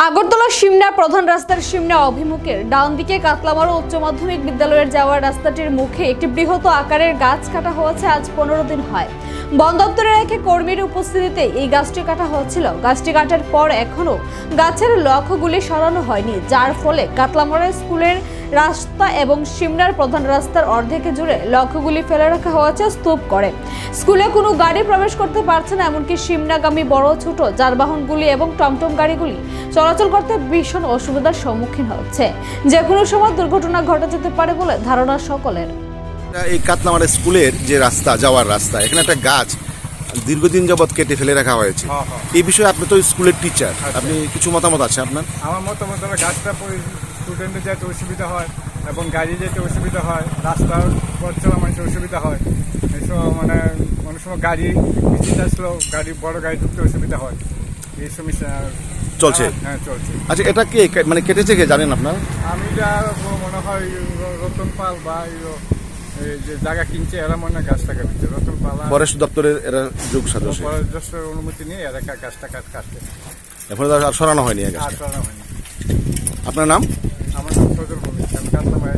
আগরতলা সিমনা প্রধান রাস্তার সিমনা অভিমুখের ডান দিকে কাতলামারু উচ্চ মাধ্যমিক বিদ্যালয়ের যাওয়ার রাস্তাটির মুখে একটি বৃহৎ আকারের গাছ কাটা হয়েছে। আজ 15 দিন হয়। বন দপ্তরের এক কর্মীর উপস্থিতিতে এই গাছটি কাটা হয়েছিল। গাছটি কাটার পর এখনো গাছের লক্ষগুলি সরানো হয়নি, যার ফলে কাতলামারু স্কুলের রাস্তা এবং সিমনার প্রধান রাস্তার অর্ধেকে জুড়ে লক্ষগুলি ফেলে রাখা হয়েছে স্তূপ করে। স্কুলে কোনো গাড়ি প্রবেশ করতে পারছে না, এমনকি সিমনাগামী বড় ছোট যানবাহনগুলি এবং টমটম গাড়িগুলি চলাচল করতে ভীষণ অসুবিধার সম্মুখীন হচ্ছে। যে কোনো সময় দুর্ঘটনা ঘটে যেতে পারে বলে ধারণা সকলের। এই কাতলামারু স্কুলের যে রাস্তা, যাওয়ার রাস্তা, এখানে একটা গাছ দীর্ঘদিন যাবৎ কেটে ফেলে রাখা হয়েছে। এই বিষয়ে আপনি তো স্কুলের টিচার, আপনি কিছু মতামত আছে আপনার? আমার মতামত হলো গাছটা স্টুডেন্টদের যেতে অসুবিধা হয় এবং গাড়ি যেতে অসুবিধা হয়, রাস্তার পথ চলা মানুষের অসুবিধা হয়। এইসব মানে অনেক সময় গাড়ি ভিজিট আসলেও বড় গাড়ি ঢুকতে অসুবিধা হয়। এই সমস্যা চলছে। হ্যাঁ, চলছে। আচ্ছা, এটা কে মানে কেটেছে কে জানেন আপনার? আমি যা মনে হয় রতন পাল বা এই যে জায়গা কিনছে এরা মনে হয় গাছটা কাটছে। রতন পাল ফরেস্ট দপ্তরের এরা যোগ সদস্য, ফরেস্ট অনুমতি নিয়ে এরা গাছটা কাটছে। এখন আর সরানো হয়নি। আর সরানো হয়নি। আপনার নাম? আমার নাম ফজল ভূমি, আমি কাতলামারু